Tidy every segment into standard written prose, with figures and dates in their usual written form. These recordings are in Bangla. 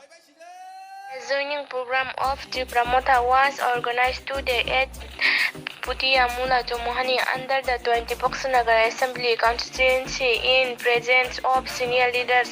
A joining program of Tripura Motha was organized today at Putia Mula Jomohani under the 20 Boxanagar Assembly constituency in presence of senior leaders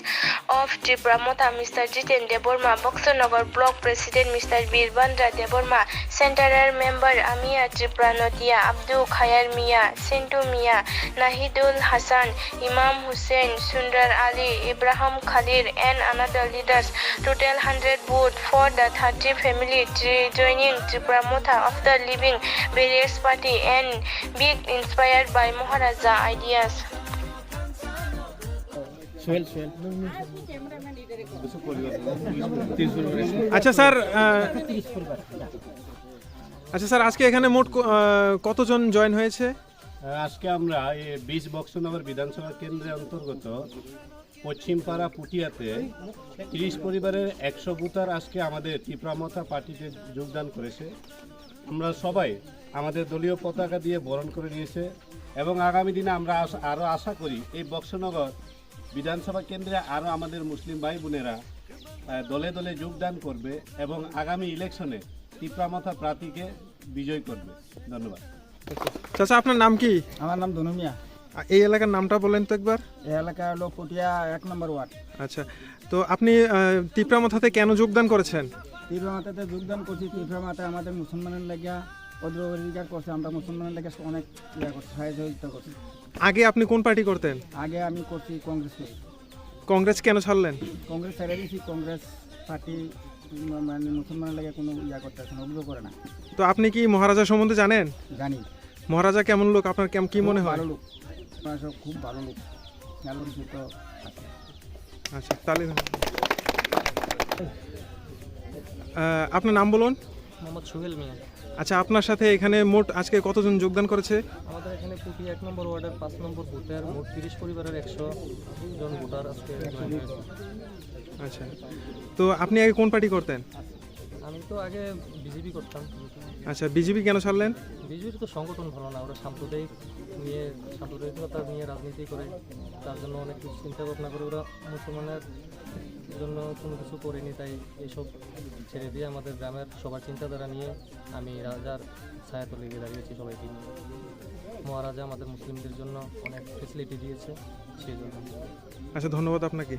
of Tripura Motha, Mr. Jiten Deborma, Boxanagar Block President Mr. Birbandra Deborma, Central Member Amia Tripura Notia, Abdul Khayar Mia, Sintu Mia, Nahidul Hassan, Imam Hussein, Sundar Ali, Ibrahim Khalil and another leaders. Total 100 vote for the 30 family joining Tripura Motha of the living various party and being inspired by Maharaja ideas. আচ্ছা স্যার আজকে এখানে মোট কতজন জয়েন হয়েছে? আজকে আমরা এই 20 বক্সনগর বিধানসভা কেন্দ্রের অন্তর্গত পশ্চিমপাড়া পুটিয়াতে 30 পরিবারের 100 ভোটার আজকে আমাদের ত্রিপুরা মথা পার্টিতে যোগদান করেছে। আমরা সবাই আমাদের দলীয় পতাকা দিয়ে বরণ করে নিয়েছে এবং আগামী দিনে আমরা আরও আশা করি এই বক্সনগর বিধানসভা কেন্দ্রে আরও আমাদের মুসলিম ভাই বোনেরা দলে দলে যোগদান করবে এবং আগামী ইলেকশনে ত্রিপুরা মথা প্রার্থীকে বিজয় করবে। ধন্যবাদ। চাচা আপনার নাম কি? আমার নাম ধনু মিয়া। এই এলাকার নামটা বলেন তো একবার। এই এলাকা হলো পুটিয়া 1 নম্বর ওয়ার্ড। আচ্ছা, তো আপনি ত্রিপুরা মথাতে কেন যোগদান করেছেন? ত্রিপুরা মাতাতে যোগদান করছি, ত্রিপুরা মাতা আমাদের মুসলমানের লাগিয়া অগ্রগতিটা করছে, আমরা মুসলমানের লাগে অনেক সহযোগিতা করছি। আগে আপনি কোন পার্টি করতেন? আগে আমি করছি কংগ্রেস করি। কংগ্রেস কেন ছাড়লেন? কংগ্রেস ছেড়ে দিয়েছি, কংগ্রেস পার্টি মানে মুসলমানের লাগে কোনো করতেছে না, অগ্রহ করে না। তো আপনি কি মহারাজা সম্বন্ধে জানেন? জানি। মহারাজা কেমন লোক, আপনার কি মনে হয়? ভালো লোক, সব খুব ভালো লোক, ভালো কিছু তো আছে। আচ্ছা, তাহলে আপনার নাম বলুন। মোহাম্মদ সোহেল মিয়া। আচ্ছা, আপনার সাথে এখানে মোট আজকে কতজন যোগদান করেছে? আমাদের এখানে পুটি 1 নম্বর ওয়ার্ডের 5 নম্বর বুথের মোট 30 পরিবারের 100 জন ভোটার আজকে জয়েন হয়েছে। আচ্ছা, তো আপনি আগে কোন পার্টি করতেন? আমি তো আগে বিজেপি করতাম। আচ্ছা, বিজেপি কেন ছাড়লেন? বিজেপির তো সংগঠন ভালো না, ওরা সাম্প্রদায়িকতা নিয়ে রাজনীতি করে, তার জন্য অনেক কিছু চিন্তা ভাবনা করে ওরা মুসলমানের জন্য কোনো কিছু করেনি, তাই এইসব ছেড়ে দিয়ে আমাদের গ্রামের সবার চিন্তাধারা নিয়ে আমি রাজার ছায়াতলে গিয়ে দাঁড়িয়েছি সবাইকে নিয়ে। মহারাজা আমাদের মুসলিমদের জন্য অনেক ফেসিলিটি দিয়েছে, সেই জন্য। আচ্ছা, ধন্যবাদ আপনাকে।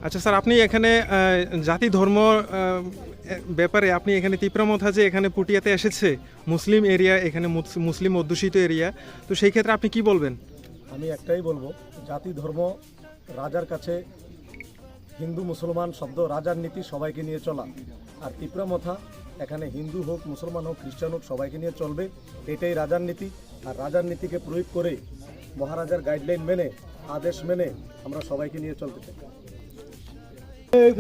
আচ্ছা স্যার, আপনি এখানে জাতি ধর্ম ব্যাপারে আপনি এখানে ত্রিপুরা মথা যে এখানে পুটিয়াতে এসেছে, মুসলিম এরিয়া, এখানে মুসলিম অধ্যুষিত এরিয়া, তো সেই ক্ষেত্রে আপনি কি বলবেন? আমি একটাই বলবো, জাতি ধর্ম রাজার কাছে হিন্দু মুসলমান শব্দ, রাজার নীতি সবাইকে নিয়ে চলা। আর ত্রিপুরা মথা এখানে হিন্দু হোক, মুসলমান হোক, খ্রিস্টান হোক, সবাইকে নিয়ে চলবে, এটাই রাজার নীতি। আর রাজার নীতিকে প্রয়োগ করে মহারাজার গাইডলাইন মেনে, আদেশ মেনে আমরা সবাইকে নিয়ে চলতে চাই।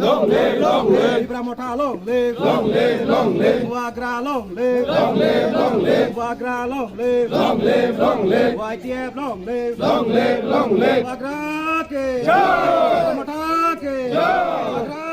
Long live, long live. Tripura Motha long live. Long live, long live. Wagra long live. Long live, long live. Wagra long live. Long live, long live. YTF long live. Long live, long live. Wagra ke jai. Motha ke jai.